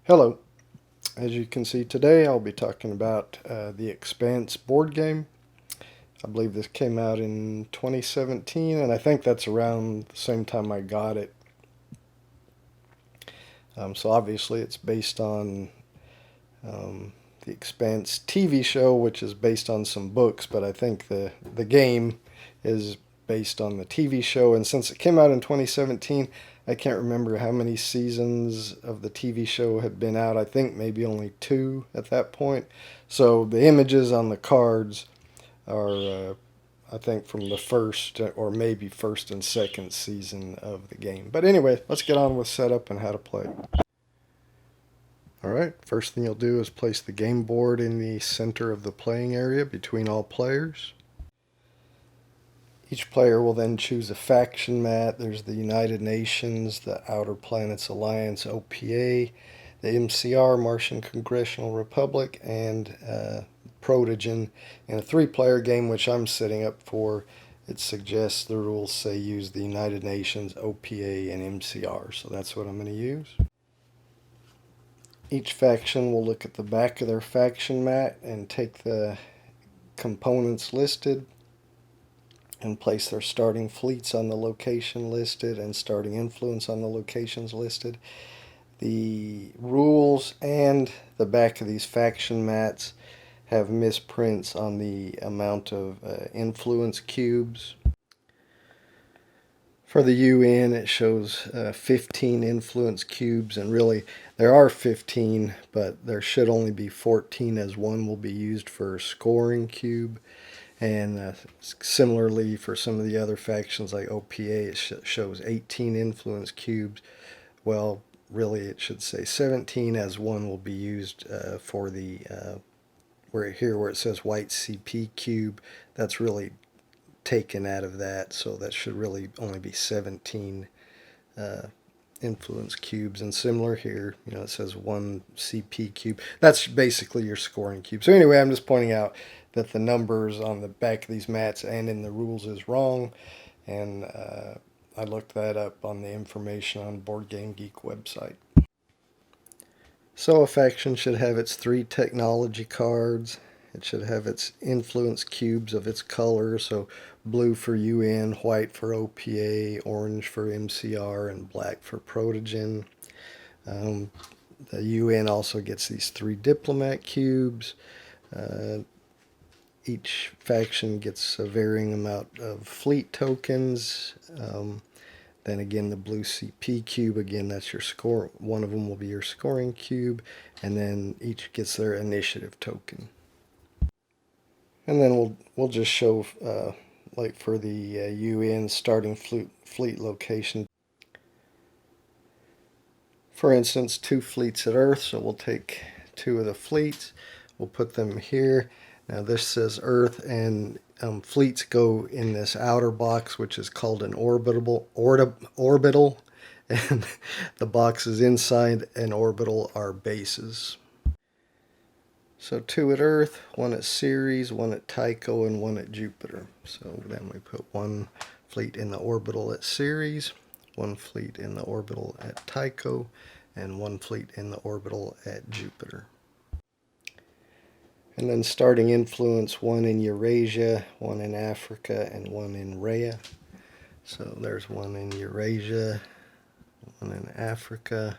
Hello. As you can see today, I'll be talking about the Expanse board game. I believe this came out in 2017, and I think that's around the same time I got it. So obviously it's based on the Expanse TV show, which is based on some books, but I think the game is based on the TV show. And since it came out in 2017, I can't remember how many seasons of the TV show had been out. I think maybe only two at that point. So the images on the cards are, I think, from the first or maybe first and second season of the game. But anyway, let's get on with setup and how to play. Alright, first thing you'll do is place the game board in the center of the playing area between all players. Each player will then choose a faction mat. There's the United Nations, the Outer Planets Alliance, OPA, the MCR, Martian Congressional Republic, and Protogen. In a three-player game, which I'm setting up for, it suggests the rules say use the United Nations, OPA, and MCR. So that's what I'm going to use. Each faction will look at the back of their faction mat and take the components listed and place their starting fleets on the location listed and starting influence on the locations listed. The rules and the back of these faction mats have misprints on the amount of influence cubes. For the UN, it shows 15 influence cubes, and really there are 15, but there should only be 14, as one will be used for scoring cube. And similarly, for some of the other factions like OPA, it shows 18 influence cubes. Well, really it should say 17, as one will be used for the where it says white CP cube. That's really taken out of that, so that should really only be 17 influence cubes. And similar here, it says 1 CP cube. That's basically your scoring cube. So anyway, I'm just pointing out that the numbers on the back of these mats and in the rules is wrong, and I looked that up on the information on Board Game Geek website. So a faction should have its 3 technology cards. It should have its influence cubes of its color, so blue for UN, white for OPA, orange for MCR, and black for Protogen. The UN also gets these 3 diplomat cubes. Each faction gets a varying amount of fleet tokens. Then again, the blue CP cube, again, that's your score. One of them will be your scoring cube, and then each gets their initiative token. And then we'll just show, like for the UN starting fleet location. For instance, 2 fleets at Earth, so we'll take 2 of the fleets. We'll put them here. Now this says Earth, and fleets go in this outer box, which is called an orbital, and the boxes inside an orbital are bases. So 2 at Earth, 1 at Ceres, 1 at Tycho, and 1 at Jupiter. So then we put 1 fleet in the orbital at Ceres, 1 fleet in the orbital at Tycho, and 1 fleet in the orbital at Jupiter. And then starting influence, 1 in Eurasia, 1 in Africa, and 1 in Rhea. So there's 1 in Eurasia, 1 in Africa,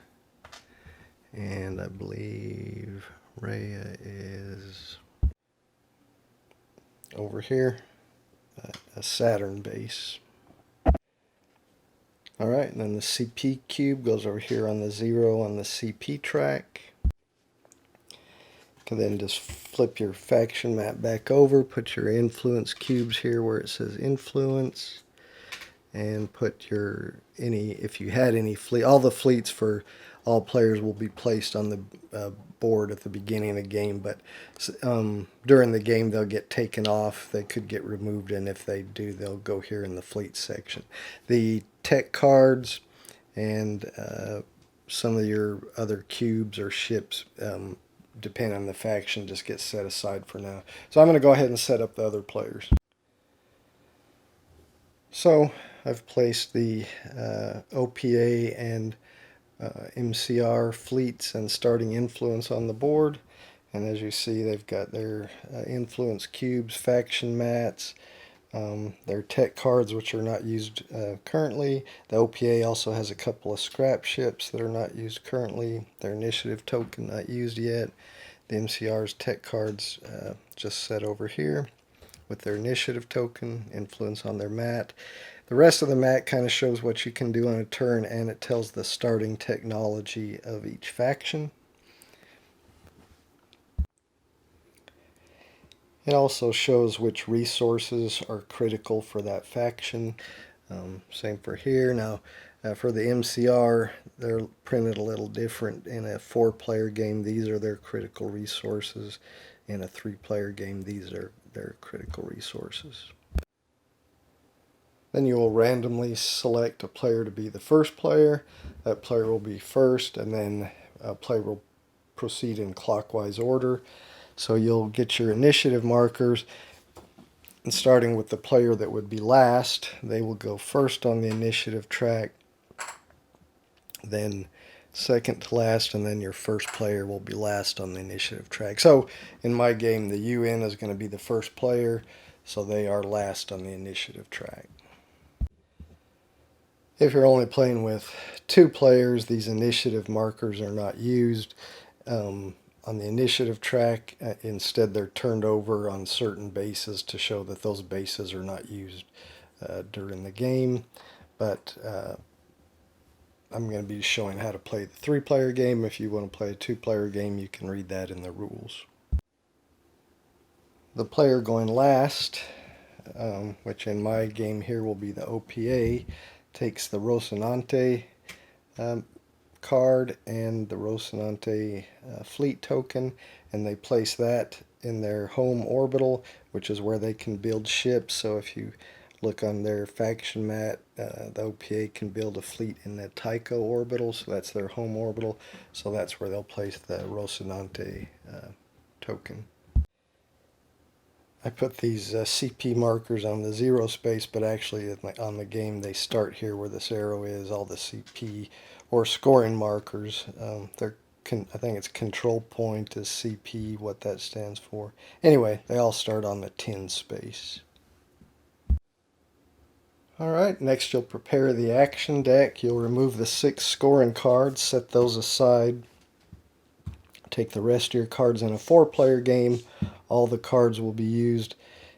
and I believe Rhea is over here, a Saturn base. Alright, and then the CP cube goes over here on the 0 on the CP track. And then just flip your faction map back over, put your influence cubes here where it says influence, and put your if you had any fleet, all the fleets for all players will be placed on the board at the beginning of the game, but during the game they'll get taken off. They could get removed, and if they do, they'll go here in the fleet section. The tech cards and some of your other cubes or ships, depending on the faction, just get set aside for now. So I'm going to go ahead and set up the other players. So I've placed the OPA and MCR fleets and starting influence on the board. And as you see, they've got their influence cubes, faction mats, their tech cards, which are not used currently. The OPA also has a couple of scrap ships that are not used currently. Their initiative token not used yet. The MCR's tech cards just set over here with their initiative token, influence on their mat. The rest of the mat kind of shows what you can do on a turn, and it tells the starting technology of each faction. It also shows which resources are critical for that faction. Same for here. Now, for the MCR, they're printed a little different. In a 4-player game, these are their critical resources. In a 3-player game, these are their critical resources. Then you will randomly select a player to be the first player. That player will be first, and then a player will proceed in clockwise order. So you'll get your initiative markers, and starting with the player that would be last, they will go first on the initiative track, then second to last, and then your first player will be last on the initiative track. So in my game, the UN is going to be the first player, so they are last on the initiative track. If you're only playing with 2 players, these initiative markers are not used. On the initiative track, instead they're turned over on certain bases to show that those bases are not used during the game. But I'm going to be showing how to play the 3-player game. If you want to play a 2-player game, you can read that in the rules. The player going last, which in my game here will be the OPA, takes the Rocinante card and the Rocinante fleet token, and they place that in their home orbital, which is where they can build ships. So if you look on their faction mat, the OPA can build a fleet in the Tycho orbital, so that's their home orbital. So that's where they'll place the Rocinante token. I put these CP markers on the 0 space, but actually on the game they start here where this arrow is. All the CP or scoring markers, I think it's control point is CP, what that stands for. Anyway, they all start on the 10 space. Alright, next you'll prepare the action deck. You'll remove the 6 scoring cards, set those aside. Take the rest of your cards. In a 4-player game, all the cards will be used.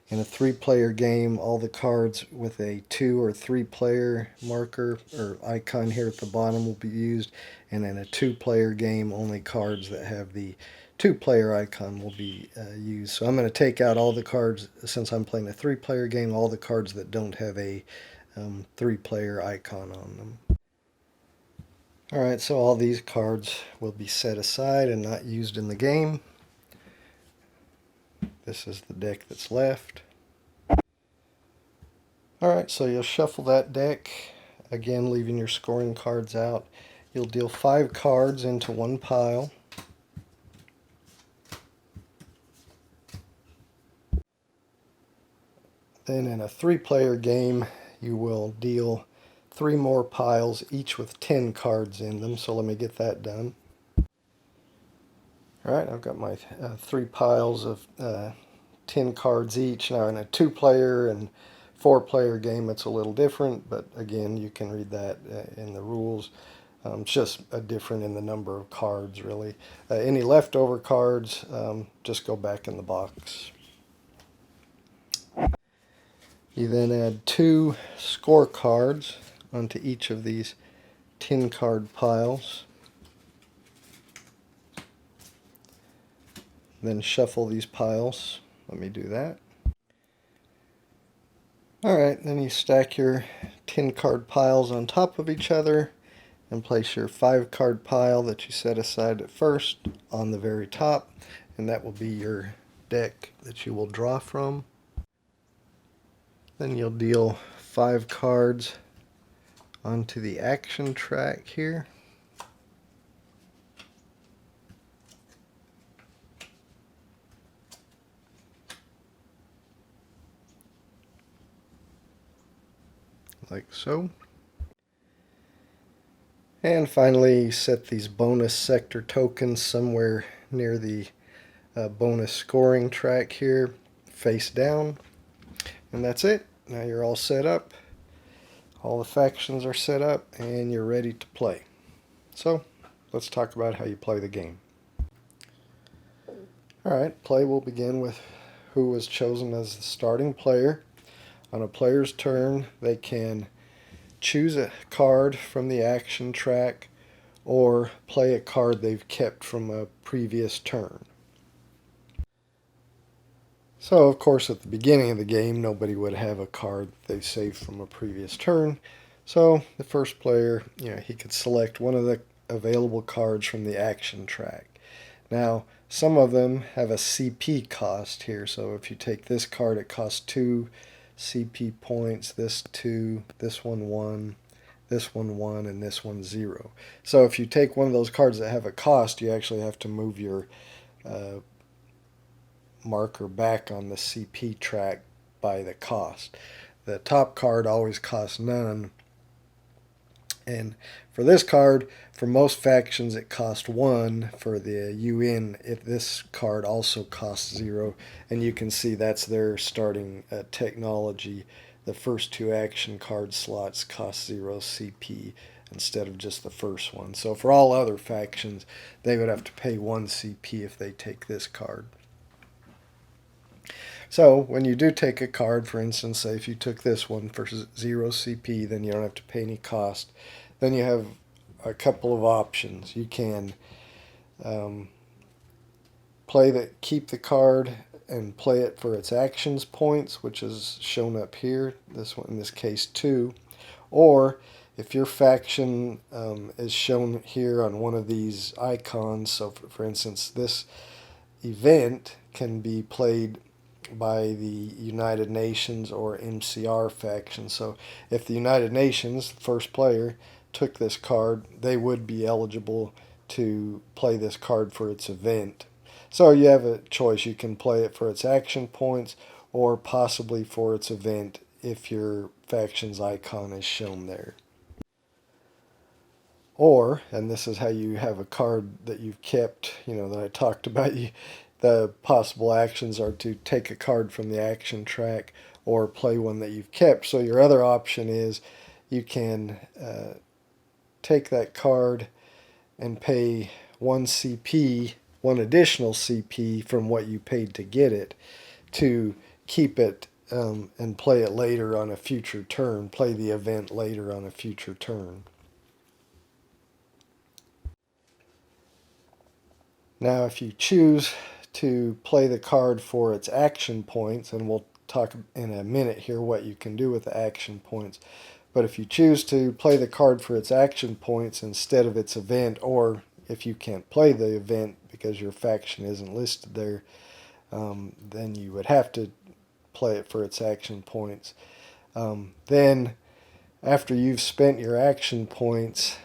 In a 3-player game, all the cards with a 2 or 3-player marker or icon here at the bottom will be used. And in a 2-player game, only cards that have the 2-player icon will be used. So I'm going to take out all the cards, since I'm playing a 3-player game, all the cards that don't have a 3-player icon on them. Alright, so all these cards will be set aside and not used in the game. This is the deck that's left. Alright, so you'll shuffle that deck, again leaving your scoring cards out. You'll deal 5 cards into one pile. Then in a 3-player game, you will deal 3 more piles, each with 10 cards in them. So let me get that done. Alright, I've got my 3 piles of 10 cards each. Now in a 2-player and 4-player game it's a little different, but again you can read that in the rules. It's just different in the number of cards really. Any leftover cards just go back in the box. You then add 2 score cards onto each of these 10 card piles. Then shuffle these piles. Let me do that. Alright, then you stack your 10 card piles on top of each other and place your 5 card pile that you set aside at first on the very top, and that will be your deck that you will draw from. Then you'll deal 5 cards onto the action track here. Like so. And finally, set these bonus sector tokens somewhere near the bonus scoring track here, face down. And that's it. Now you're all set up. All the factions are set up and you're ready to play. So let's talk about how you play the game. Alright, play will begin with who was chosen as the starting player. On a player's turn, they can choose a card from the action track or play a card they've kept from a previous turn. So, of course, at the beginning of the game, nobody would have a card they saved from a previous turn. So, the first player, he could select one of the available cards from the action track. Now, some of them have a CP cost here. So, if you take this card, it costs 2 CP points, this 2, this one 1, this one 1, and this one 0. So, if you take one of those cards that have a cost, you actually have to move your marker back on the CP track by the cost. The top card always costs none. And for this card, for most factions, it costs 1. For the UN, this card also costs 0. And you can see that's their starting technology. The first 2 action card slots cost 0 CP instead of just the first one. So for all other factions, they would have to pay 1 CP if they take this card. So when you do take a card, for instance, say if you took this one for 0 CP, then you don't have to pay any cost. Then you have a couple of options. You can keep the card and play it for its actions points, which is shown up here. This one, in this case, 2. Or if your faction is shown here on one of these icons, so for instance, this event can be played by the United Nations or MCR faction. So if the United Nations, first player, took this card, they would be eligible to play this card for its event. So you have a choice. You can play it for its action points or possibly for its event if your faction's icon is shown there. Or, and this is how you have a card that you've kept, that I talked about, the possible actions are to take a card from the action track or play one that you've kept. So your other option is you can take that card and pay 1 CP, 1 additional CP from what you paid to get it, to keep it and play it later on a future turn, play the event later on a future turn. Now if you choose to play the card for its action points, and we'll talk in a minute here what you can do with the action points, but if you choose to play the card for its action points instead of its event, or if you can't play the event because your faction isn't listed there, then you would have to play it for its action points. Then after you've spent your action points,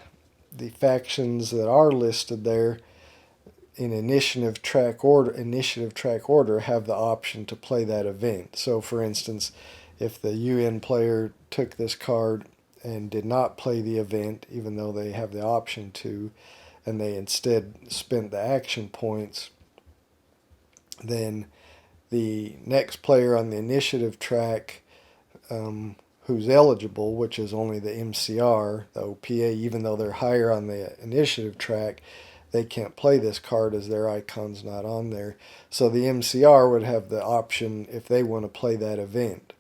the factions that are listed there in initiative track order have the option to play that event. So for instance, if the UN player took this card and did not play the event, even though they have the option to, and they instead spent the action points, then the next player on the initiative track who's eligible, which is only the MCR, the OPA, even though they're higher on the initiative track, they can't play this card as their icon's not on there. So the MCR would have the option if they want to play that event.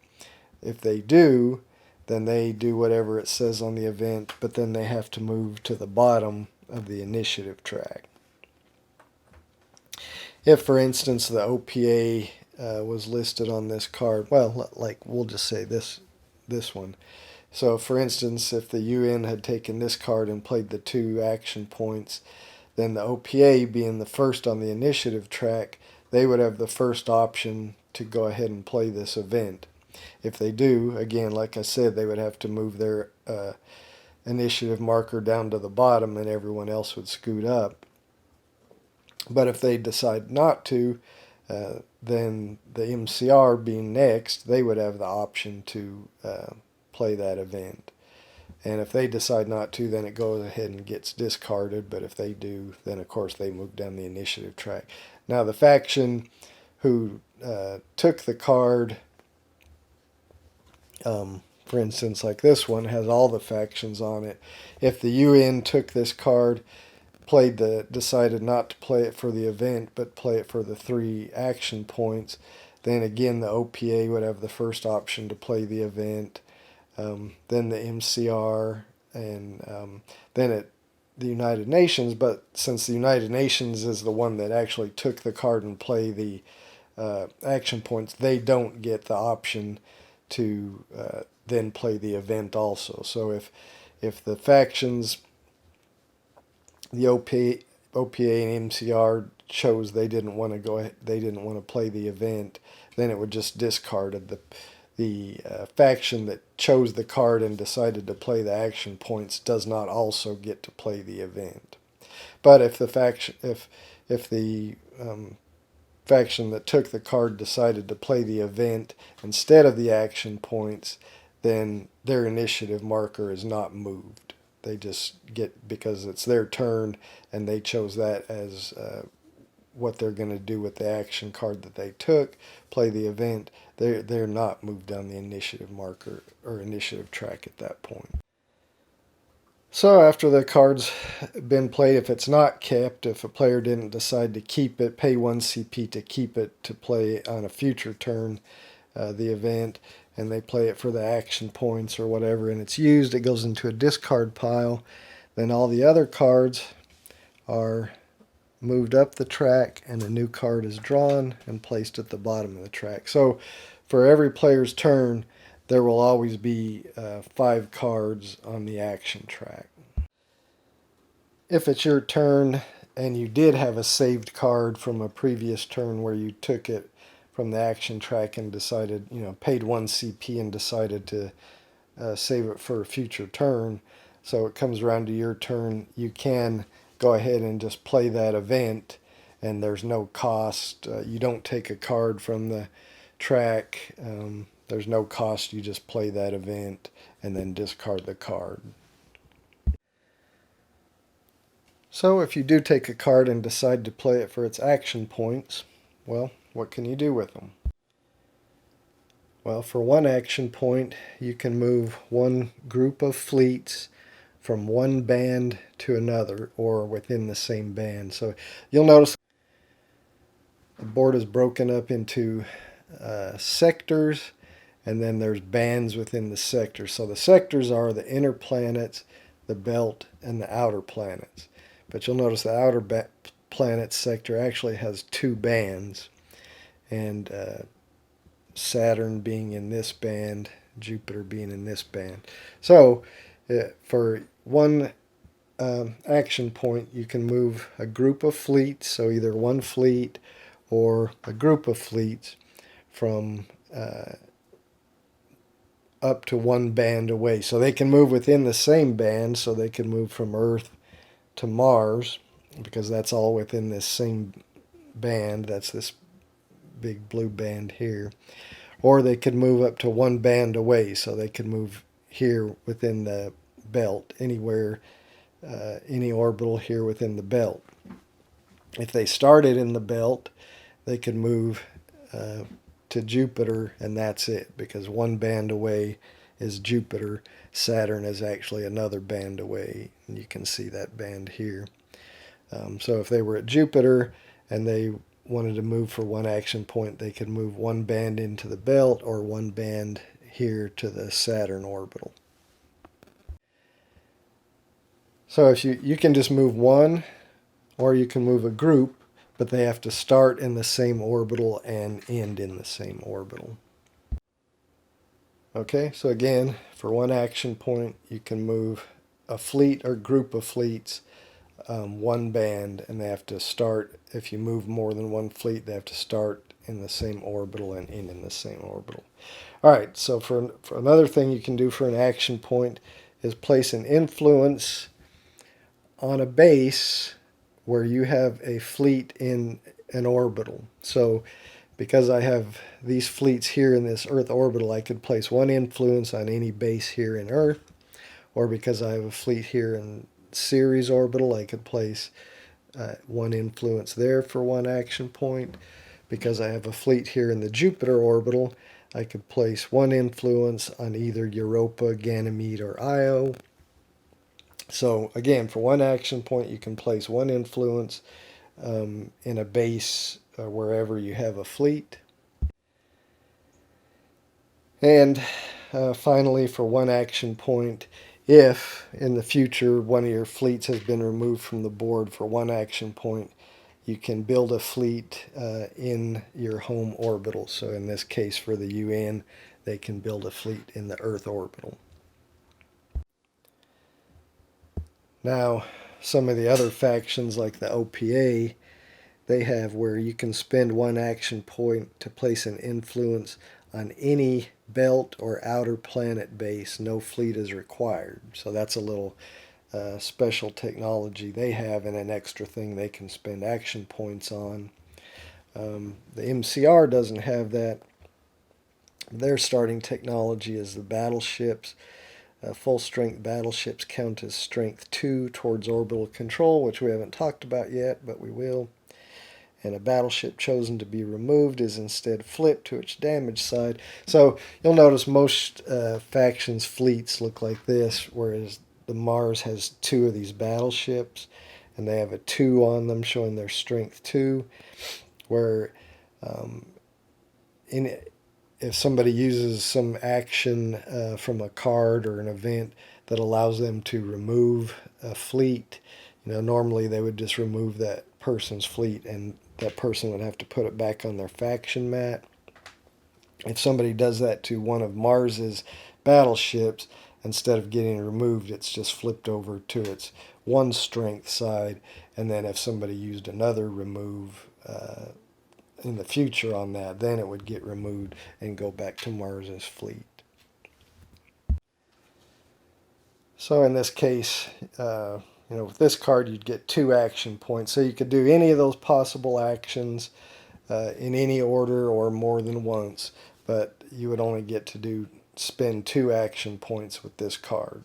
If they do, then they do whatever it says on the event, but then they have to move to the bottom of the initiative track. If, for instance, the OPA was listed on this card, well, like we'll just say this one. So, for instance, if the UN had taken this card and played the 2 action points, then the OPA, being the first on the initiative track, they would have the first option to go ahead and play this event. If they do, again, like I said, they would have to move their initiative marker down to the bottom and everyone else would scoot up. But if they decide not to, then the MCR being next, they would have the option to play that event. And if they decide not to, then it goes ahead and gets discarded. But if they do, then of course they move down the initiative track. Now the faction who took the card, for instance, like this one, has all the factions on it. If the UN took this card, decided not to play it for the event, but play it for the 3 action points, then again the OPA would have the first option to play the event. Then the MCR, and then the United Nations. But since the United Nations is the one that actually took the card and play the action points, they don't get the option to then play the event also. So if the factions, the OPA and MCR chose they didn't want to they didn't want to play the event, then it would just discard the faction that chose the card and decided to play the action points does not also get to play the event. But if the faction that took the card decided to play the event instead of the action points, then their initiative marker is not moved. They just get, because it's their turn and they chose that as what they're going to do with the action card that they took, play the event, they're not moved down the initiative marker or initiative track at that point. So after the card's been played, if it's not kept, if a player didn't decide to keep it, pay 1 CP to keep it to play on a future turn the event, and they play it for the action points or whatever, and it's used, it goes into a discard pile. Then all the other cards are moved up the track, and a new card is drawn and placed at the bottom of the track. So for every player's turn, there will always be 5 cards on the action track. If it's your turn and you did have a saved card from a previous turn where you took it from the action track and decided, paid 1 CP and decided to save it for a future turn, so it comes around to your turn, you can go ahead and just play that event, and there's no cost. You don't take a card from the track. There's no cost. You just play that event and then discard the card. So if you do take a card and decide to play it for its action points, well, what can you do with them? Well, for 1 action point, you can move 1 group of fleets from one band to another or within the same band. So you'll notice the board is broken up into sectors, and then there's bands within the sectors. So the sectors are the inner planets, the belt, and the outer planets. But you'll notice the outer planet sector actually has 2 bands, and Saturn being in this band, Jupiter being in this band. So for 1 action point, you can move a group of fleets, so either 1 fleet or a group of fleets from up to 1 band away. So they can move within the same band, so they can move from Earth to Mars, because that's all within this same band. That's this big blue band here. Or they could move up to 1 band away, so they could move here within the belt, anywhere, any orbital here within the belt. If they started in the belt, they could move to Jupiter, and that's it, because 1 band away is Jupiter. Saturn is actually another band away, and you can see that band here. So if they were at Jupiter and they wanted to move for 1 action point, they could move 1 band into the belt or 1 band here to the Saturn orbital. So if you can just move 1, or you can move a group, but they have to start in the same orbital and end in the same orbital. Okay, so again, for 1 action point, you can move a fleet or group of fleets 1 band, and they have to start, if you move more than 1 fleet, they have to start in the same orbital and end in the same orbital. All right, so for another thing you can do for an action point is place an influence on a base where you have a fleet in an orbital. So because I have these fleets here in this Earth orbital, I could place 1 influence on any base here in Earth, or because I have a fleet here in Ceres orbital, I could place one influence there for one action point. Because I have a fleet here in the Jupiter orbital, I could place one influence on either Europa, Ganymede, or Io. So again, for one action point, you can place one influence in a base wherever you have a fleet. And finally, for one action point, if in the future one of your fleets has been removed from the board for one action point, you can build a fleet in your home orbital. So in this case, for the UN, they can build a fleet in the Earth orbital. Now, some of the other factions like the OPA, they have where you can spend one action point to place an influence on any belt or outer planet base. No fleet is required. So that's a little special technology they have, and an extra thing they can spend action points on. The MCR doesn't have that. Their starting technology is the battleships. Full strength battleships count as strength 2 towards orbital control, which we haven't talked about yet, but we will. And a battleship chosen to be removed is instead flipped to its damage side. So you'll notice most factions' fleets look like this, whereas the Mars has 2 of these battleships, and they have a 2 on them showing their strength 2, where if somebody uses some action from a card or an event that allows them to remove a fleet, normally they would just remove that person's fleet and that person would have to put it back on their faction mat. If somebody does that to one of Mars's battleships, instead of getting removed, it's just flipped over to its one strength side. And then if somebody used another remove in the future on that, then it would get removed and go back to Mars's fleet. So in this case, with this card, you'd get 2 action points. So you could do any of those possible actions in any order or more than once, but you would only get to spend 2 action points with this card.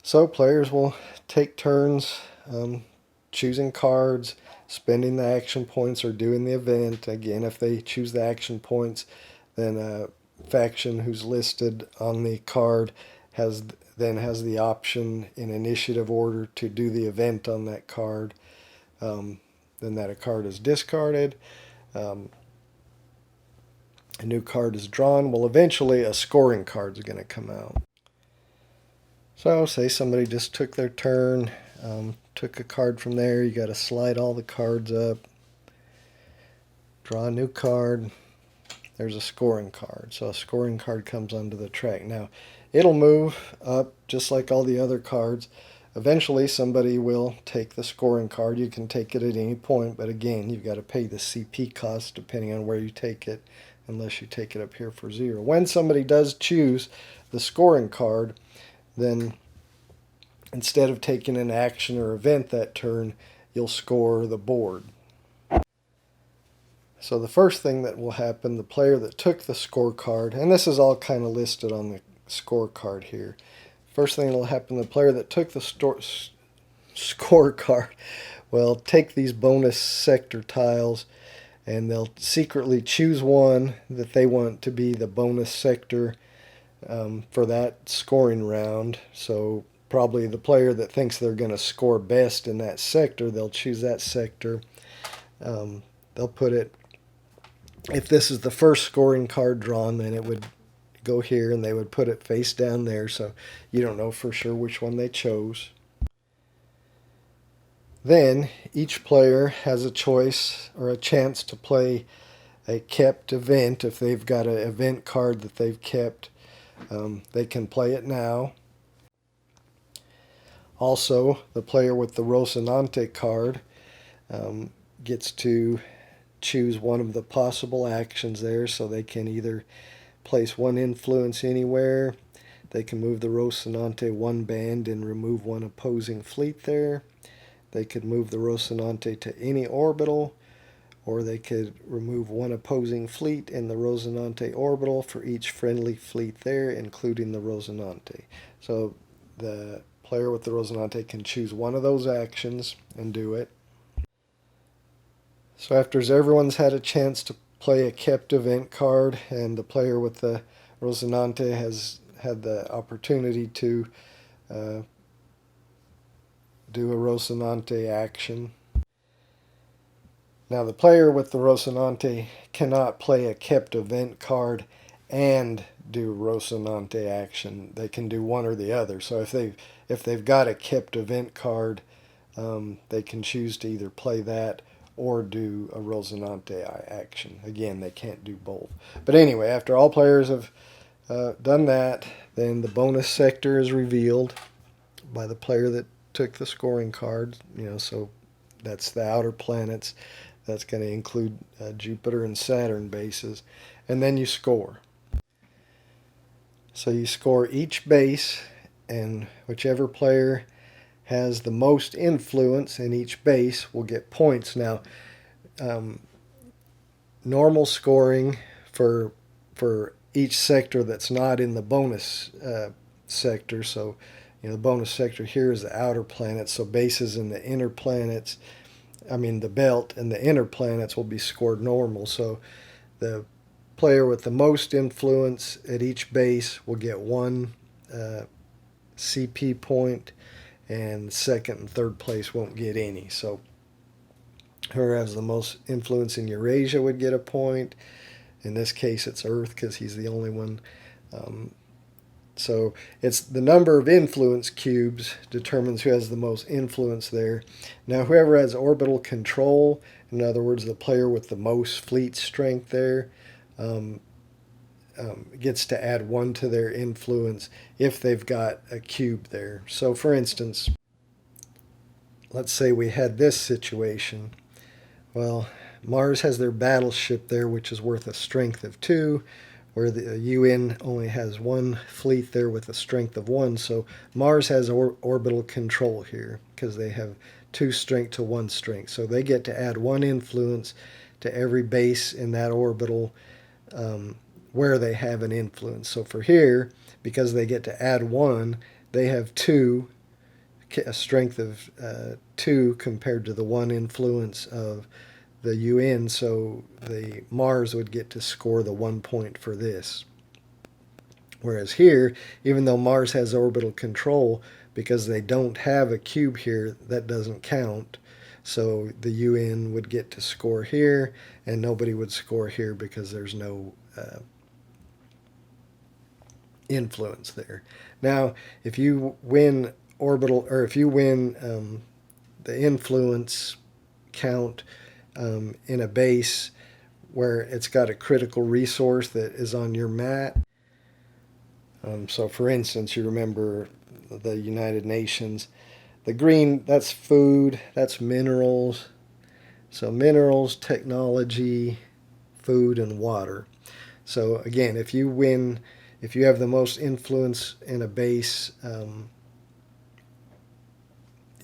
So players will take turns choosing cards, spending the action points, or doing the event. Again, if they choose the action points, then a faction who's listed on the card has the option in initiative order to do the event on that card. Then that card is discarded. A new card is drawn. Well, eventually a scoring card is going to come out. So say somebody just took their turn, took a card from there. You got to slide all the cards up, draw a new card. There's a scoring card. So a scoring card comes onto the track. Now, it'll move up just like all the other cards. Eventually, somebody will take the scoring card. You can take it at any point, but again, you've got to pay the CP cost depending on where you take it, unless you take it up here for 0. When somebody does choose the scoring card, then instead of taking an action or event that turn, you'll score the board. So the first thing that will happen, the player that took the scorecard, and this is all kind of listed on the scorecard here. First thing that will happen, the player that took the scorecard will take these bonus sector tiles, and they'll secretly choose one that they want to be the bonus sector for that scoring round. So probably the player that thinks they're going to score best in that sector, they'll choose that sector. They'll put it, if this is the first scoring card drawn, then it would go here and they would put it face down there, so you don't know for sure which one they chose. Then each player has a choice or a chance to play a kept event. If they've got an event card that they've kept, they can play it now. Also, the player with the Rocinante card gets to choose one of the possible actions there, so they can either place one influence anywhere, they can move the Rocinante one band and remove one opposing fleet there, they could move the Rocinante to any orbital, or they could remove one opposing fleet in the Rosinante orbital for each friendly fleet there, including the Rosinante. So the player with the Rosinante can choose one of those actions and do it. So after everyone's had a chance to play a kept event card, and the player with the Rosinante has had the opportunity to uh, do a Rosinante action. Now the player with the Rosinante cannot play a kept event card and do Rosinante action. They can do one or the other. So if they've got a kept event card, they can choose to either play that or do a Rosinante action. Again, they can't do both. But anyway, after all players have done that, then the bonus sector is revealed by the player that took the scoring card. So that's the outer planets. That's going to include Jupiter and Saturn bases. And then you score. So you score each base, and whichever player has the most influence in each base will get points. Now, um, normal scoring for each sector that's not in the bonus sector. So, the bonus sector here is the outer planets. So bases in the inner planets, the belt and the inner planets will be scored normal. So the player with the most influence at each base will get one CP point, and second and third place won't get any. So whoever has the most influence in Eurasia would get a point. In this case, it's Earth because he's the only one. So it's the number of influence cubes determines who has the most influence there. Now, whoever has orbital control, in other words, the player with the most fleet strength there, um, gets to add one to their influence if they've got a cube there. So, for instance, let's say we had this situation. Well, Mars has their battleship there, which is worth a strength of 2, where the UN only has one fleet there with a strength of 1. So Mars has orbital control here because they have 2 strength to 1 strength. So they get to add 1 influence to every base in that orbital where they have an influence. So for here, because they get to add 1, they have 2, a strength of 2 compared to the 1 influence of the UN, so the Mars would get to score the 1 point for this. Whereas here, even though Mars has orbital control, because they don't have a cube here, that doesn't count. So the UN would get to score here, and nobody would score here because there's no influence there. Now, if you win orbital, or if you win the influence count in a base where it's got a critical resource that is on your mat. So, for instance, you remember the United Nations. The green, that's food, that's minerals. So, minerals, technology, food, and water. So, again, if you have the most influence in a base,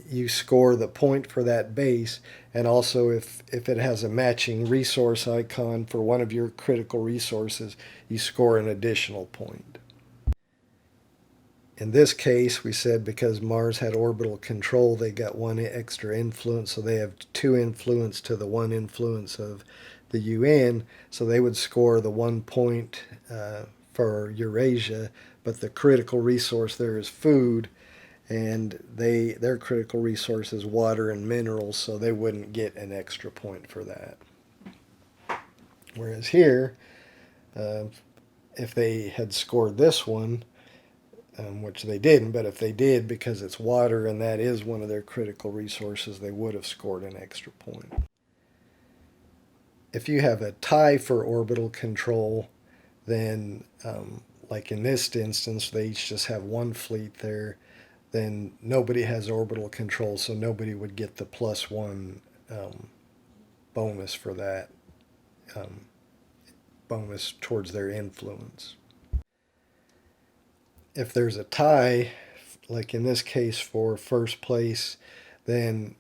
you score the point for that base, and also if it has a matching resource icon for one of your critical resources, you score an additional point. In this case, we said because Mars had orbital control, they got 1 extra influence, so they have 2 influence to the 1 influence of the UN, so they would score the 1 point for Eurasia, but the critical resource there is food, and their critical resource is water and minerals, so they wouldn't get an extra point for that. Whereas here, if they had scored this one, which they didn't, but if they did, because it's water and that is one of their critical resources, they would have scored an extra point. If you have a tie for orbital control, then like in this instance, they each just have 1 fleet there, then nobody has orbital control, so nobody would get the +1 bonus for that, bonus towards their influence. If there's a tie, like in this case for first place, then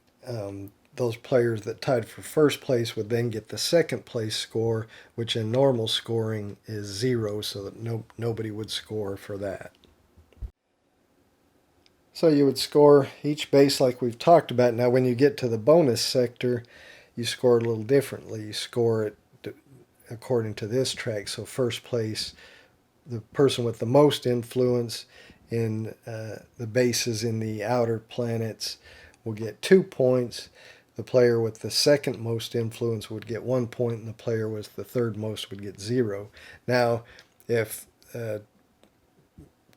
those players that tied for first place would then get the second place score, which in normal scoring is 0, so that nobody would score for that. So you would score each base like we've talked about. Now, when you get to the bonus sector, you score it a little differently. You score it according to this track. So first place, the person with the most influence in the bases in the outer planets will get 2 points. The player with the second most influence would get 1 point, and the player with the third most would get 0. Now, if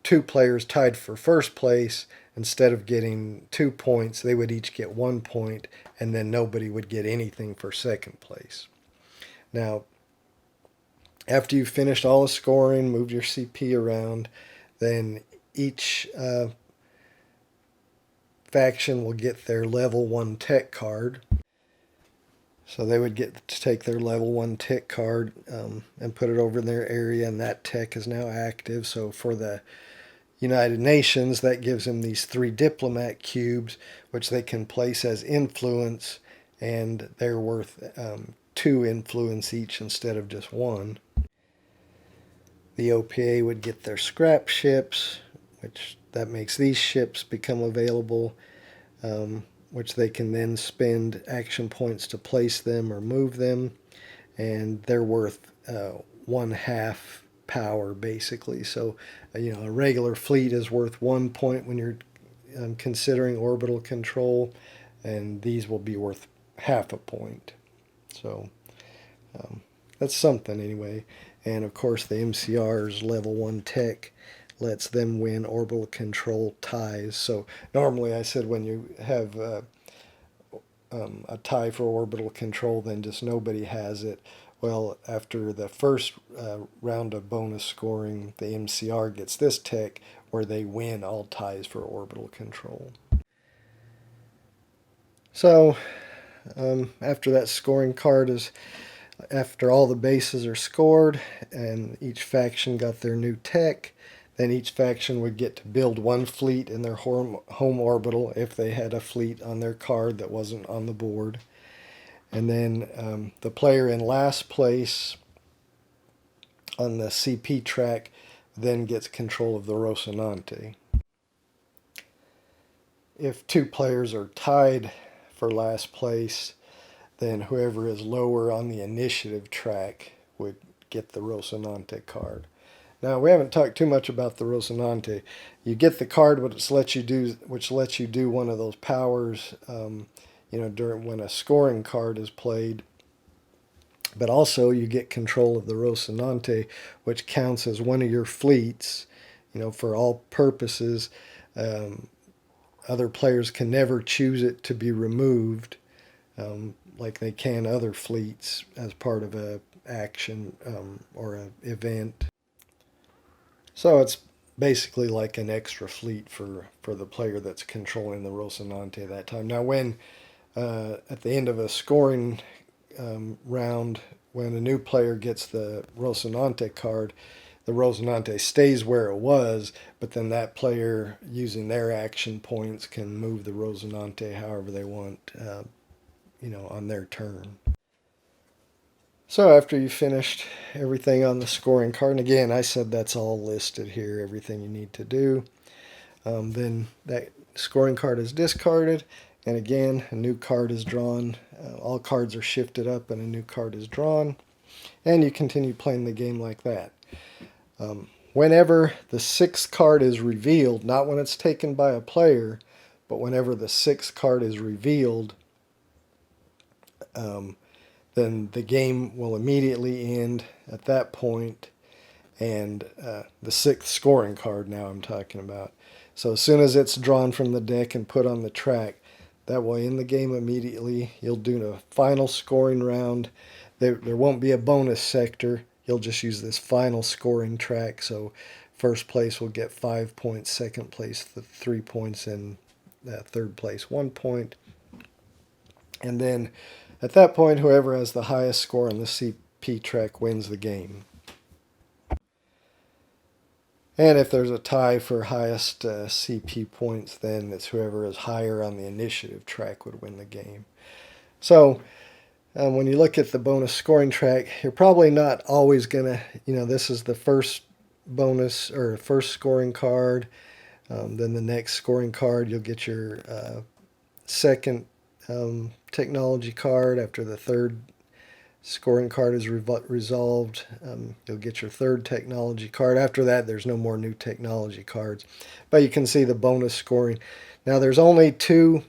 two players tied for first place, instead of getting 2 points, they would each get 1 point, and then nobody would get anything for second place. Now, after you've finished all the scoring, moved your CP around, then each faction will get their level 1 tech card. So they would get to take their level 1 tech card and put it over in their area, and that tech is now active. So for the United Nations, that gives them these 3 diplomat cubes, which they can place as influence, and they're worth 2 influence each instead of just 1. The OPA would get their scrap ships, which that makes these ships become available, which they can then spend action points to place them or move them, and they're worth 1/2 power basically. So, a regular fleet is worth 1 point when you're considering orbital control, and these will be worth 1/2 a point. So that's something anyway. And of course, the MCR's level 1 tech lets them win orbital control ties. So normally I said when you have a tie for orbital control, then just nobody has it. Well, after the first round of bonus scoring, the MCR gets this tech where they win all ties for orbital control. So after that scoring card is, after all the bases are scored and each faction got their new tech, then each faction would get to build 1 fleet in their home orbital if they had a fleet on their card that wasn't on the board. And then the player in last place on the CP track then gets control of the Rocinante. If 2 players are tied for last place, then whoever is lower on the initiative track would get the Rocinante card. Now, we haven't talked too much about the Rocinante. You get the card which lets you do one of those powers, during when a scoring card is played. But also you get control of the Rocinante, which counts as one of your fleets, for all purposes. Other players can never choose it to be removed, like they can other fleets as part of a action or an event. So it's basically like an extra fleet for the player that's controlling the Rocinante at that time. Now, when at the end of a scoring round, when a new player gets the Rocinante card, the Rocinante stays where it was, but then that player, using their action points, can move the Rocinante however they want, on their turn. So after you finished everything on the scoring card, and again, I said that's all listed here, everything you need to do, then that scoring card is discarded, and again, a new card is drawn. All cards are shifted up and a new card is drawn, and you continue playing the game like that. Whenever the 6th card is revealed, not when it's taken by a player, but whenever the 6th card is revealed, then the game will immediately end at that point, and the 6th scoring card now I'm talking about. So as soon as it's drawn from the deck and put on the track, that will end the game immediately. You'll do a final scoring round. There won't be a bonus sector. You'll just use this final scoring track. So first place will get 5 points, second place 3 points, and third place 1 point. And then at that point, whoever has the highest score on the CP track wins the game. And if there's a tie for highest CP points, then it's whoever is higher on the initiative track would win the game. So when you look at the bonus scoring track, you're probably not always gonna, this is the first bonus or first scoring card. Then the next scoring card, you'll get your second technology card. After the third scoring card is resolved, you'll get your third technology card. After that, there's no more new technology cards. But you can see the bonus scoring. Now, there's only 2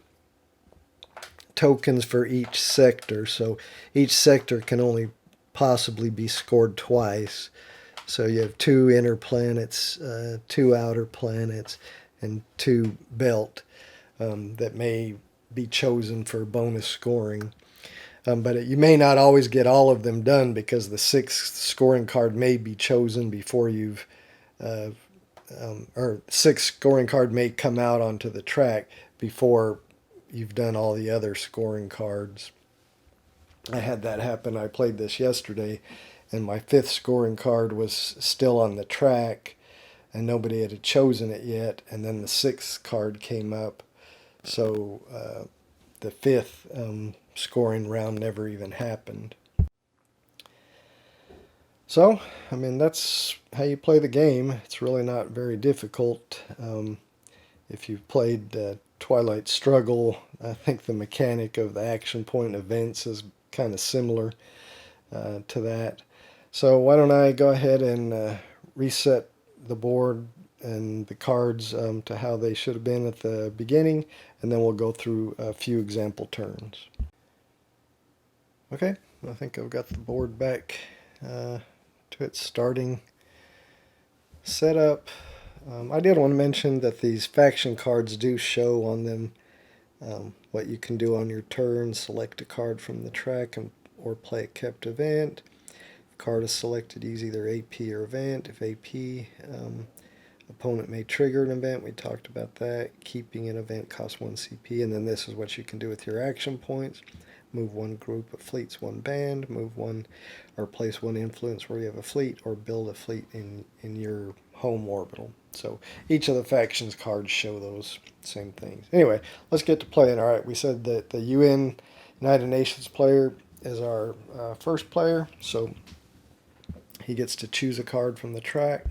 tokens for each sector, so each sector can only possibly be scored twice. So you have 2 inner planets, 2 outer planets, and 2 belt that may be chosen for bonus scoring. But you may not always get all of them done because the 6th scoring card may be chosen before you've, or 6th scoring card may come out onto the track before you've done all the other scoring cards. I had that happen. I played this yesterday, and my 5th scoring card was still on the track, and nobody had chosen it yet. And then the 6th card came up, so the 5th scoring round never even happened. So, I mean, that's how you play the game. It's really not very difficult. If you've played Twilight Struggle, I think the mechanic of the action point events is kind of similar to that. So why don't I go ahead and reset the board and the cards to how they should have been at the beginning, and then we'll go through a few example turns. Okay, I think I've got the board back to its starting setup. I did want to mention that these faction cards do show on them what you can do on your turn. Select a card from the track or play a kept event. If a card is selected, use either AP or event. If AP, opponent may trigger an event. We talked about that. Keeping an event costs 1 CP. And then this is what you can do with your action points. Move 1 group of fleets, 1 band. Move 1 or place 1 influence where you have a fleet, or build a fleet in your home orbital. So each of the factions cards show those same things. Anyway, let's get to playing. All right, we said that the UN, United Nations player, is our first player, so he gets to choose a card from the track.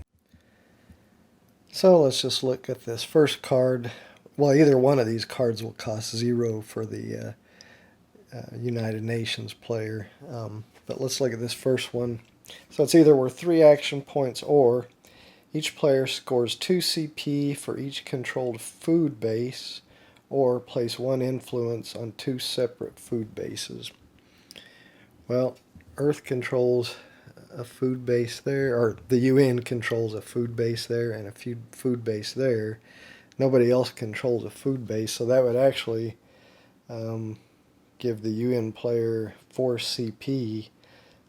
So let's just look at this first card. Well, either one of these cards will cost 0 for the United Nations player. But let's look at this first one. So it's either worth 3 action points, or each player scores 2 CP for each controlled food base, or place 1 influence on 2 separate food bases. Well, Earth controls a food base there, or the UN controls a food base there and a food base there. Nobody else controls a food base, so that would actually give the UN player 4 CP.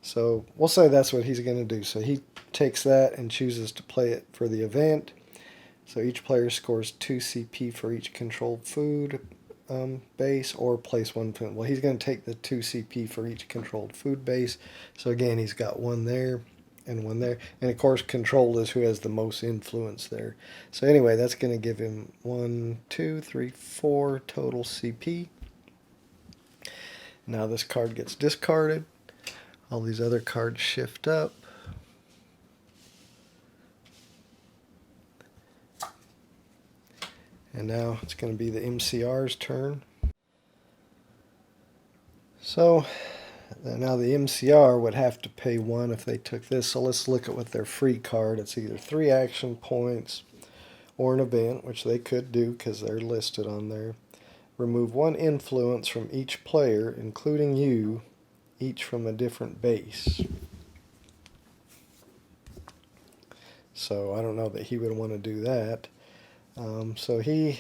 So we'll say that's what he's going to do. So he takes that and chooses to play it for the event. So each player scores 2 CP for each controlled food base, or place 1 food. Well, he's going to take the 2 CP for each controlled food base. So again, he's got 1 there and 1 there. And of course, control is who has the most influence there. So anyway, that's going to give him 1, 2, 3, 4 total CP. Now this card gets discarded. All these other cards shift up. And now it's going to be the MCR's turn. So now the MCR would have to pay 1 if they took this. So let's look at what their free card. It's either 3 action points or an event, which they could do because they're listed on there. Remove 1 influence from each player, including you, each from a different base. So I don't know that he would want to do that. So he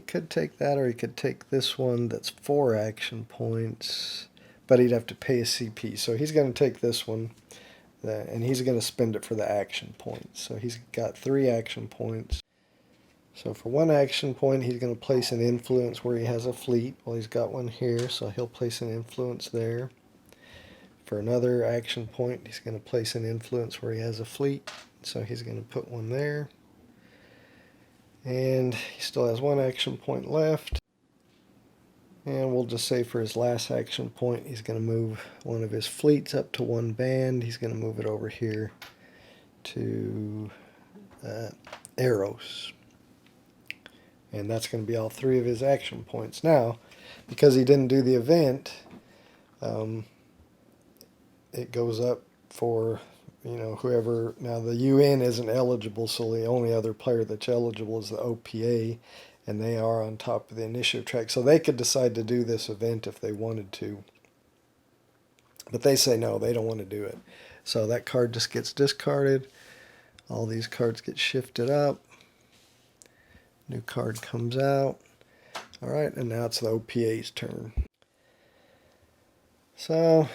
could take that, or he could take this one that's 4 action points, but he'd have to pay a CP. So he's going to take this one, and he's going to spend it for the action points. So he's got 3 action points. So for 1 action point, he's going to place an influence where he has a fleet. Well, he's got 1 here, so he'll place an influence there. For another action point, he's going to place an influence where he has a fleet. So he's going to put 1 there. And he still has 1 action point left. And we'll just say for his last action point, he's going to move one of his fleets up to one band. He's going to move it over here to Eros. And that's going to be all 3 of his action points. Now, because he didn't do the event, it goes up for, whoever. Now, the UN isn't eligible, so the only other player that's eligible is the OPA, and they are on top of the initiative track. So they could decide to do this event if they wanted to. But they say no, they don't want to do it. So that card just gets discarded. All these cards get shifted up. New card comes out. All right, and now it's the OPA's turn. So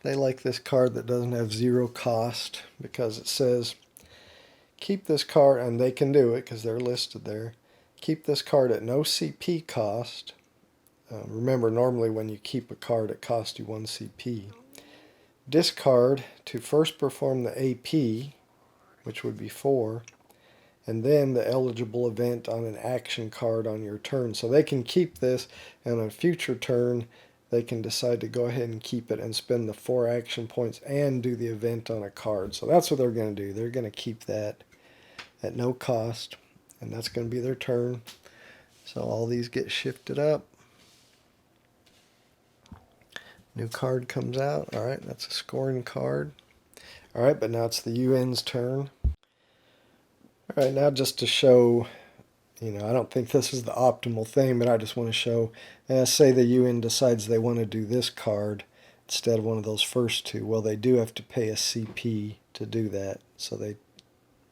they like this card that doesn't have 0 cost because it says keep this card, and they can do it because they're listed there. Keep this card at no CP cost. Remember, normally when you keep a card, it costs you 1 CP. Discard to first perform the AP, which would be 4, and then the eligible event on an action card on your turn. So they can keep this, and on a future turn, they can decide to go ahead and keep it and spend the 4 action points and do the event on a card. So that's what they're going to do. They're going to keep that at no cost, and that's going to be their turn. So all these get shifted up. New card comes out. All right, that's a scoring card. All right, but now it's the UN's turn. All right, now just to show, I don't think this is the optimal thing, but I just want to show, say the UN decides they want to do this card instead of one of those first 2. Well, they do have to pay a CP to do that, so they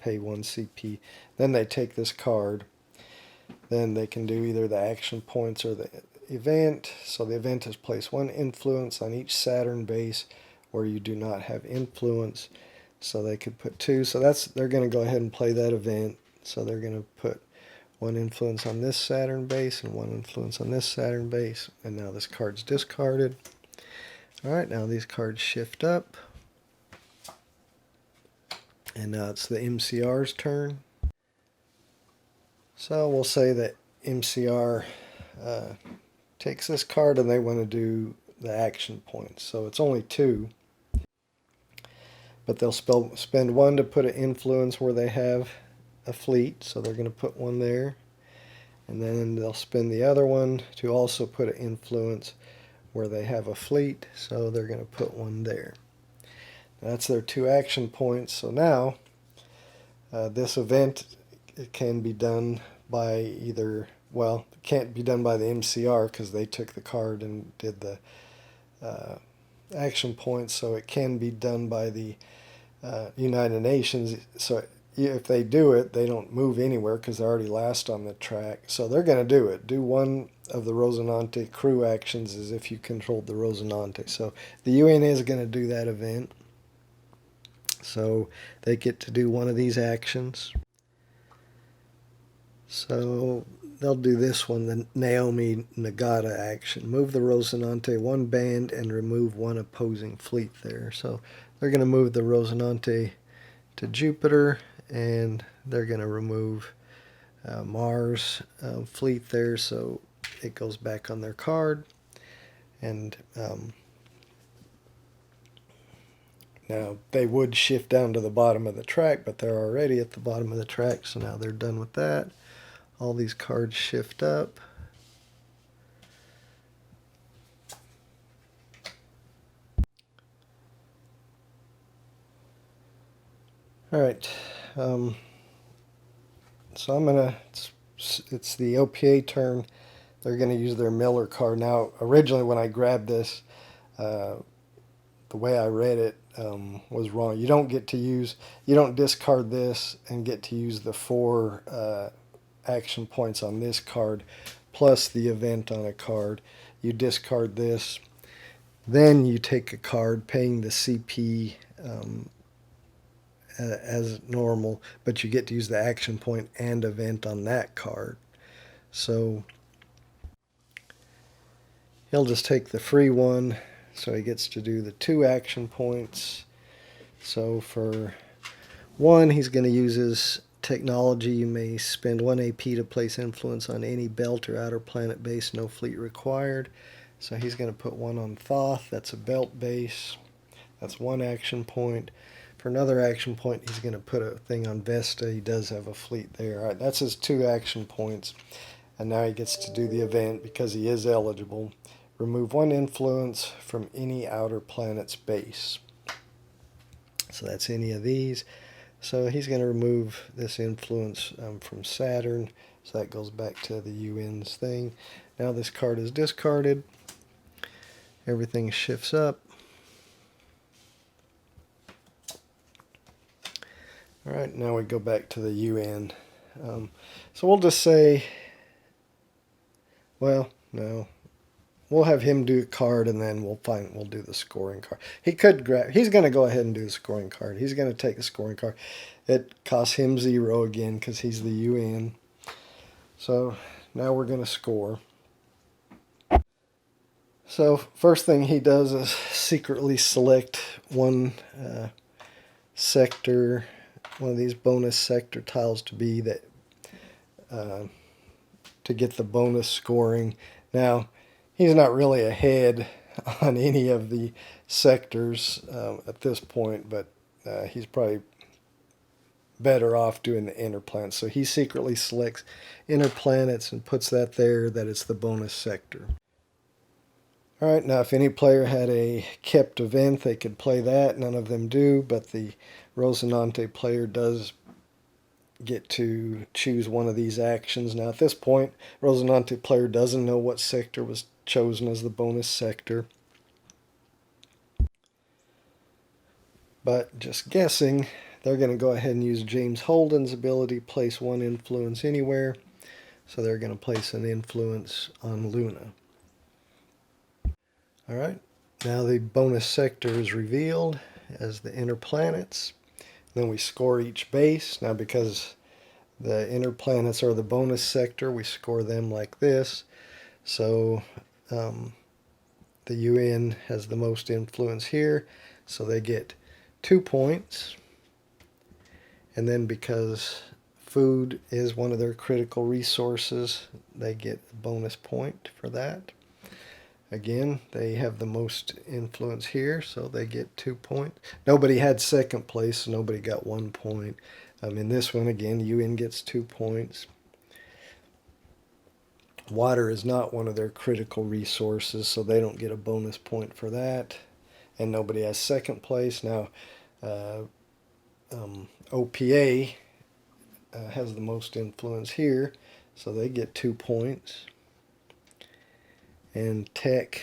pay 1 CP. Then they take this card. Then they can do either the action points or the event. So the event is place 1 influence on each Saturn base where you do not have influence. So they could put 2. So they're going to go ahead and play that event. So they're going to put 1 influence on this Saturn base and 1 influence on this Saturn base. And now this card's discarded. All right, now these cards shift up. And now it's the MCR's turn. So we'll say that MCR takes this card and they want to do the action points. So it's only 2. But they'll spend 1 to put an influence where they have a fleet. So they're going to put 1 there. And then they'll spend the other 1 to also put an influence where they have a fleet. So they're going to put 1 there. That's their 2 action points. So now this event, it can be done by either, well, it can't be done by the MCR because they took the card and did the action points. So it can be done by the United Nations. So if they do it, they don't move anywhere because they're already last on the track. So they're going to do it. Do 1 of the Rosinante crew actions as if you controlled the Rosinante. So the UN is going to do that event. So they get to do 1 of these actions. So they'll do this one, the Naomi Nagata action. Move the Rosinante 1 band and remove 1 opposing fleet there. So they're going to move the Rosinante to Jupiter, and they're going to remove Mars fleet there, so it goes back on their card. And now they would shift down to the bottom of the track, but they're already at the bottom of the track, so now they're done with that. All these cards shift up. All right. So I'm gonna. It's the OPA turn. They're gonna use their Miller card. Now, originally when I grabbed this, the way I read it was wrong. You don't get to use. You don't discard this and get to use the 4 action points on this card plus the event on a card. You discard this, then you take a card paying the CP as normal, but you get to use the action point and event on that card. So he'll just take the free 1, so he gets to do the 2 action points. So for 1, he's going to use his technology, you may spend 1 AP to place influence on any belt or outer planet base, no fleet required. So he's going to put 1 on Thoth, that's a belt base. That's 1 action point. For another action point, he's going to put a thing on Vesta. He does have a fleet there. All right, that's his 2 action points. And now he gets to do the event because he is eligible. Remove 1 influence from any outer planet's base. So that's any of these. So he's going to remove this influence from Saturn. So that goes back to the UN's thing. Now this card is discarded. Everything shifts up. All right, now we go back to the UN. So we'll just say, well, no. We'll have him do a card, and then we'll do the scoring card. He could grab. He's going to go ahead and do the scoring card. He's going to take the scoring card. It costs him 0 again because he's the UN. So now we're going to score. So first thing he does is secretly select one sector, one of these bonus sector tiles to be that to get the bonus scoring. Now, he's not really ahead on any of the sectors at this point, but he's probably better off doing the inner planets. So he secretly selects inner planets and puts that there, that it's the bonus sector. All right, now if any player had a kept event, they could play that. None of them do, but the Rosinante player does get to choose one of these actions. Now at this point, Rosinante player doesn't know what sector was chosen as the bonus sector, but just guessing, they're going to go ahead and use James Holden's ability, place 1 influence anywhere. So they're going to place an influence on Luna. All right, now the bonus sector is revealed as the inner planets. Then we score each base. Now because the inner planets are the bonus sector, we score them like this. So the UN has the most influence here, so they get 2 points. And then because food is one of their critical resources, they get a bonus point for that. Again, they have the most influence here, so they get 2 points. Nobody had second place, so nobody got 1 point. In this one, again, UN gets 2 points. Water is not one of their critical resources, so they don't get a bonus point for that. And nobody has second place. Now, OPA has the most influence here, so they get 2 points. And tech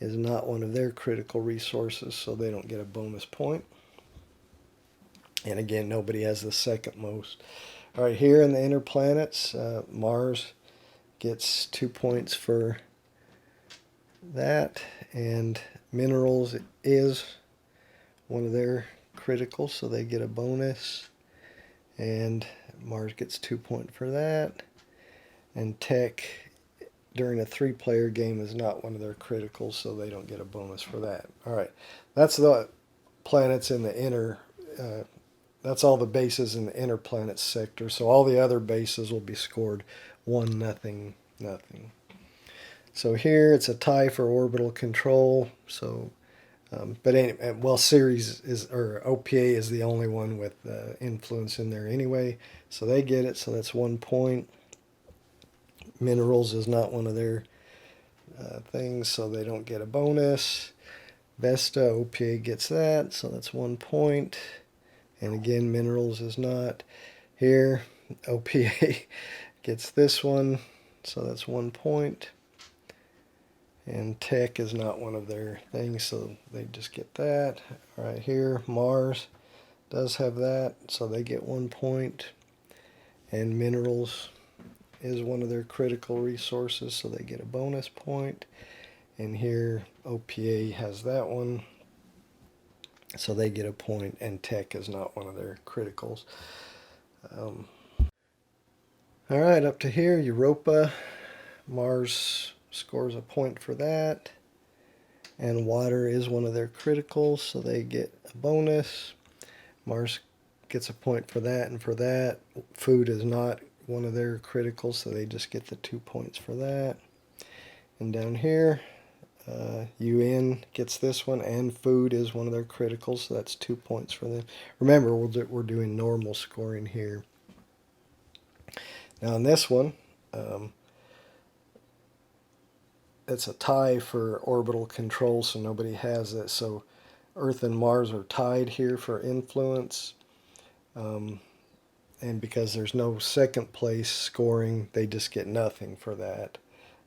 is not one of their critical resources, so they don't get a bonus point. And again, nobody has the second most. All right, here in the inner planets, Mars gets 2 points for that, and minerals is one of their critical, so they get a bonus. And Mars gets 2 points for that. And tech during a 3-player game is not one of their criticals, so they don't get a bonus for that. All right, that's the planets in the inner, that's all the bases in the inner planets sector, so all the other bases will be scored 1-0. So here it's a tie for orbital control, so, but anyway, well, Ceres is, or OPA is the only one with influence in there anyway, so they get it, so that's 1 point. Minerals is not one of their things, so they don't get a bonus. Vesta, OPA gets that, so that's 1 point. And again, minerals is not. Here, OPA gets this one, so that's 1 point. And tech is not one of their things, so they just get that. All right, here, Mars does have that, so they get 1 point. And minerals is one of their critical resources, so they get a bonus point. And here OPA has that one, so they get a point, and tech is not one of their criticals. All right, up to here, Europa, Mars scores a point for that, and water is one of their criticals, so they get a bonus. Mars gets a point for that and for that. Food is not one of their criticals, so they just get the 2 points for that. And down here, UN gets this one, and food is one of their criticals, so that's 2 points for them. Remember, we're doing normal scoring here. Now in this one, it's a tie for orbital control, so nobody has it. So Earth and Mars are tied here for influence. And because there's no second place scoring, they just get nothing for that.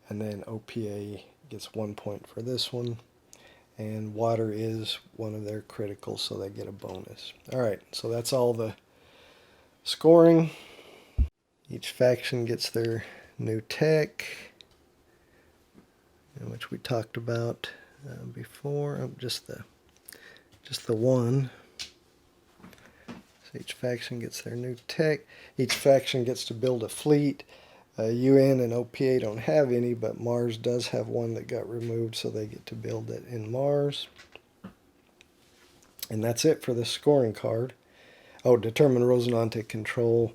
And then OPA gets 1 point for this one. And water is one of their criticals, so they get a bonus. All right, so that's all the scoring. Each faction gets their new tech, which we talked about before. Just the one. So each faction gets their new tech. Each faction gets to build a fleet. UN and OPA don't have any, but Mars does have one that got removed, so they get to build it in Mars. And that's it for the scoring card. Oh, determine Rosinante control.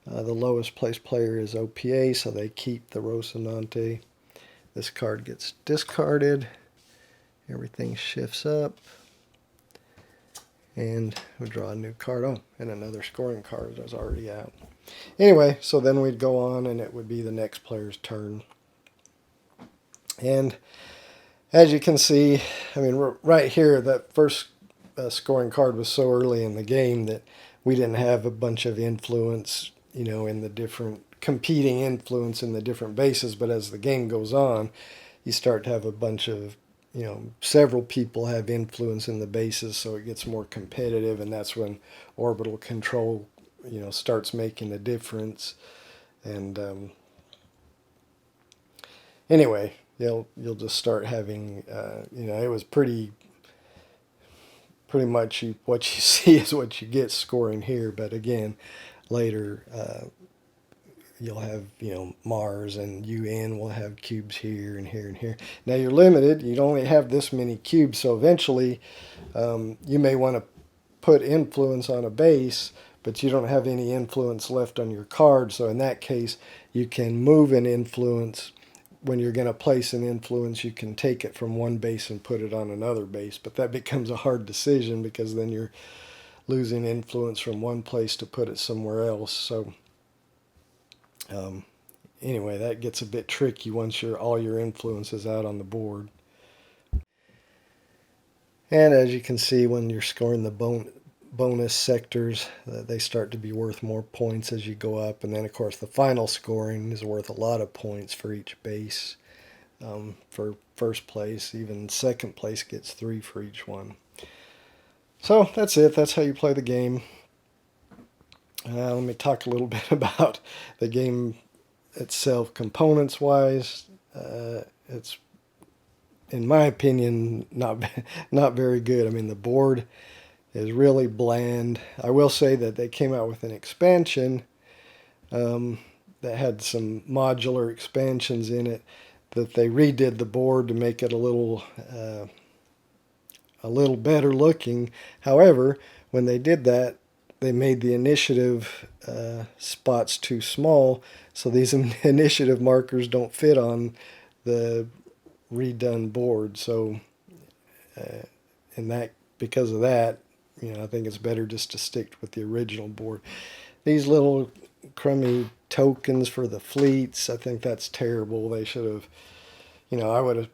The lowest placed player is OPA, so they keep the Rosinante. This card gets discarded. Everything shifts up. And we draw a new card. Oh, and another scoring card is already out. Anyway, so then we'd go on and it would be the next player's turn. And as you can see, I mean, right here, that first scoring card was so early in the game that we didn't have a bunch of influence, in the different competing influence in the different bases. But as the game goes on, you start to have a bunch of, several people have influence in the bases, so it gets more competitive, and that's when orbital control, starts making a difference. And anyway, you'll just start having, it was pretty much what you see is what you get scoring here. But again, later you'll have, Mars and UN will have cubes here and here and here. Now you're limited. You only have this many cubes, so eventually you may want to put influence on a base, but you don't have any influence left on your card. So in that case, you can move an influence. When you're going to place an influence, you can take it from one base and put it on another base. But that becomes a hard decision because then you're losing influence from one place to put it somewhere else. So anyway, that gets a bit tricky once all your influence is out on the board. And as you can see, when you're scoring the bonus sectors, they start to be worth more points as you go up. And then, of course, the final scoring is worth a lot of points for each base. For first place, even second place gets 3 for each one. So that's it. That's how you play the game. Let me talk a little bit about the game itself, components-wise. It's, in my opinion, not very good. I mean, the board is really bland. I will say that they came out with an expansion that had some modular expansions in it, that they redid the board to make it a little better looking. However, when they did that, they made the initiative spots too small, so these initiative markers don't fit on the redone board. So, because of that, I think it's better just to stick with the original board. These little crummy tokens for the fleets, I think that's terrible. They should have, I would have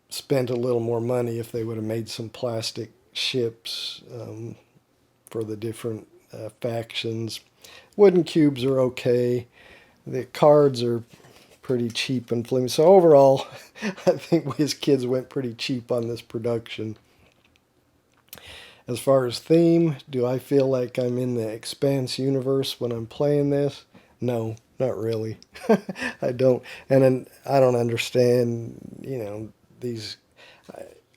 spent a little more money if they would have made some plastic ships for the different factions. Wooden cubes are okay. The cards are pretty cheap and flimsy. So overall, I think we as kids went pretty cheap on this production. As far as theme, do I feel like I'm in the Expanse universe when I'm playing this? No, not really. I don't. And then I don't understand, these.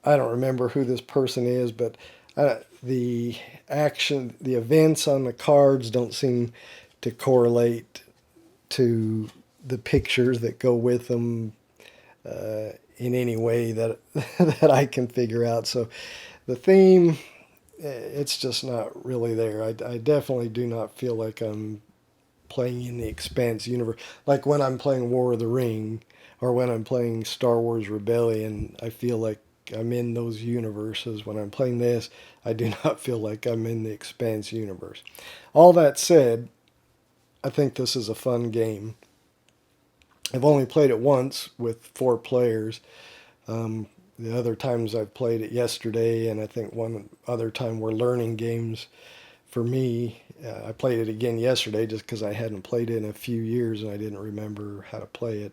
I don't remember who this person is, but the events on the cards don't seem to correlate to the pictures that go with them in any way that that I can figure out. So the theme, it's just not really there. I definitely do not feel like I'm playing in the Expanse universe. Like when I'm playing War of the Ring or when I'm playing Star Wars Rebellion, I feel like I'm in those universes. When I'm playing this, I do not feel like I'm in the Expanse universe. All that said, I think this is a fun game. I've only played it once with 4 players. Um, the other times I've played it yesterday, and I think one other time we're learning games for me. I played it again yesterday just because I hadn't played it in a few years and I didn't remember how to play it.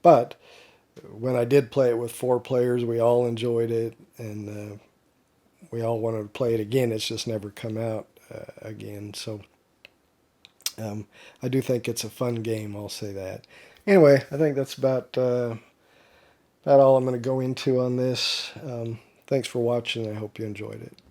But when I did play it with 4 players, we all enjoyed it and we all wanted to play it again. It's just never come out again. So um, I do think it's a fun game. I'll say that. Anyway, I think that's about all I'm going to go into on this. Thanks for watching. I hope you enjoyed it.